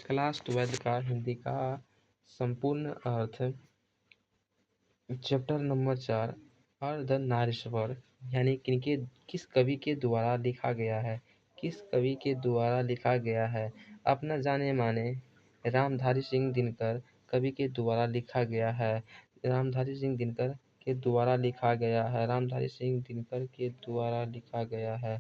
Class 12 का हिंदी का संपूर्ण अर्थ चैप्टर नंबर 4 अर्धनारीश्वर यानी किस कवि के द्वारा लिखा गया है। किस कवि के द्वारा लिखा गया है। अपना जाने माने रामधारी सिंह दिनकर कवि के द्वारा लिखा गया है। रामधारी सिंह दिनकर के द्वारा लिखा गया है। रामधारी सिंह दिनकर के द्वारा लिखा गया है।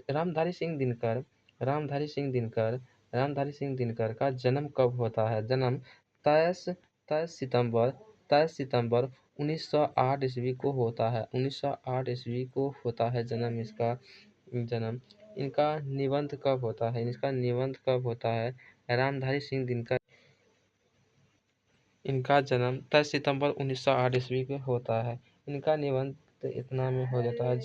रामधारी सिंह दिनकर रामधारी सिंह दिनकर रामधारी सिंह दिनकर का जन्म कब होता है। जन्म 23 सितंबर 1908 ईस्वी को होता है। 1908 ईस्वी को होता है जन्म इसका। जन्म इनका निबंध कब होता है। इसका निबंध कब होता है। रामधारी सिंह दिनकर इनका जन्म 23 सितंबर 1908 ईस्वी को होता है। इनका निबंध इतना में हो जाता है।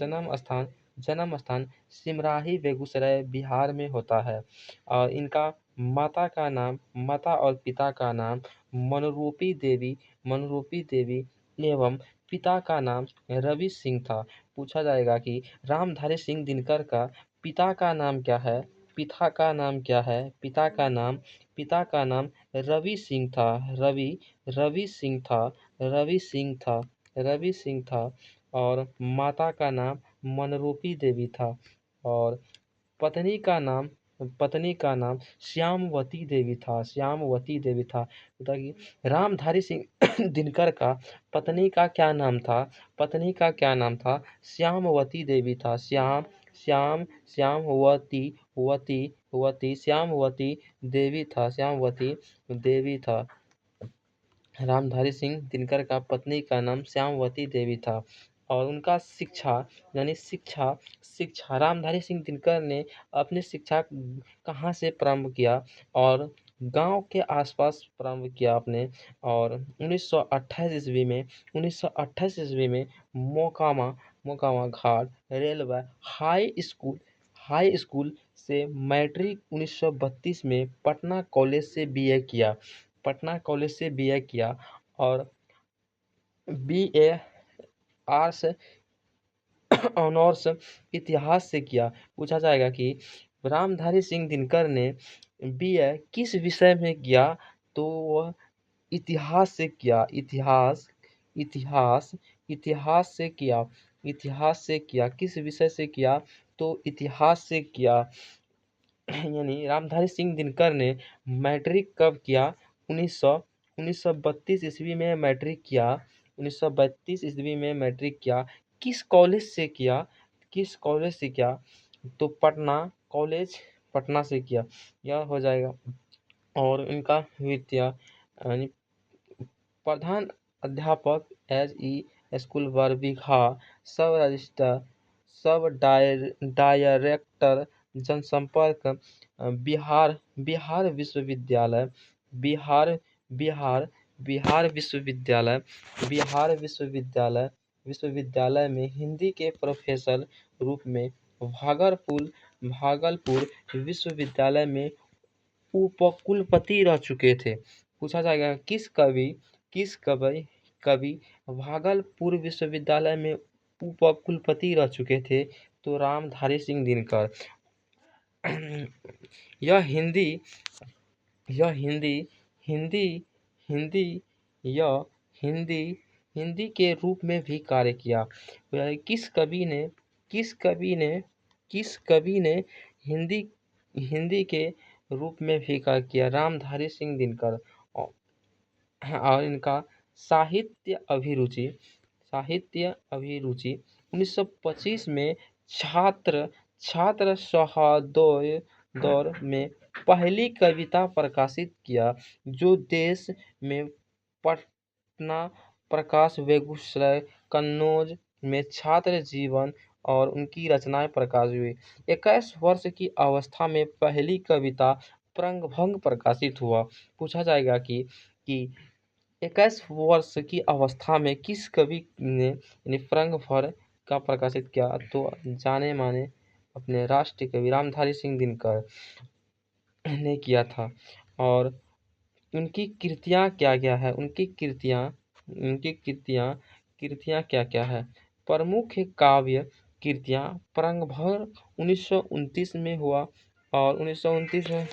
जन्म स्थान सिमराही बेगूसराय बिहार में होता है। और इनका माता और पिता का नाम मनरूपी देवी एवं पिता का नाम रवि सिंह था। पूछा जाएगा कि रामधारी सिंह दिनकर का पिता का नाम क्या है। पिता का नाम क्या है। पिता का नाम रवि सिंह था। रवि सिंह था और माता का नाम मनरूपी देवी था और पत्नी का नाम श्यामवती देवी था। बताइए रामधारी सिंह दिनकर का पत्नी का क्या नाम था। श्यामवती देवी था। श्यामवती देवी था। रामधारी सिंह दिनकर का पत्नी का नाम श्यामवती देवी था और उनका शिक्षा रामधारी सिंह दिनकर ने अपनी शिक्षा कहाँ से प्रारंभ किया और गांव के आसपास प्रारंभ किया आपने। और 1928 ईस्वी में मोकामा घाट रेलवे हाई स्कूल से मैट्रिक 1932 में पटना कॉलेज से बीए किया और बीए आर्ट्स ऑनर्स इतिहास से किया। पूछा जाएगा कि रामधारी सिंह दिनकर ने बीए किस विषय में किया तो वह इतिहास से किया। किस विषय से किया तो इतिहास से किया। यानी रामधारी सिंह दिनकर ने मैट्रिक कब किया। 1932 ईस्वी में मैट्रिक किया। 1932 ईस्वी में मैट्रिक किया। किस कॉलेज से किया तो पटना से किया। यह हो जाएगा। और इनका विद्या यानी प्रधान अध्यापक स्कूल बरबीघा सब रजिस्ट्रार सब डायरेक्टर जनसंपर्क बिहार विश्वविद्यालय में हिंदी के प्रोफेसर रूप में भागलपुर विश्वविद्यालय में उपकुलपति रह चुके थे। पूछा जाएगा किस कवि भागलपुर विश्वविद्यालय में उपकुलपति रह चुके थे तो रामधारी सिंह दिनकर। यह हिंदी के रूप में भी कार्य किया। किस कवि ने हिंदी के रूप में भी कार्य किया। रामधारी सिंह दिनकर। और इनका साहित्य अभिरुचि 1925 में छात्र सहोदय दौर में पहली कविता प्रकाशित किया जो देश में पटना प्रकाश बेगूसराय कन्नौज में छात्र जीवन और उनकी रचनाएं प्रकाशित हुई। 21 वर्ष की अवस्था में पहली कविता प्रंगभंग प्रकाशित हुआ। पूछा जाएगा कि 21 वर्ष की अवस्था में किस कवि ने प्रंगभंग का प्रकाशित किया तो जाने माने अपने राष्ट्रीय कवि रामधारी सिंह दिनकर ने किया था। और उनकी कृतियां क्या है। उनकी कृतियां क्या है। प्रमुख काव्य कृतियां प्रंगभंग 1929 में हुआ और 1929 में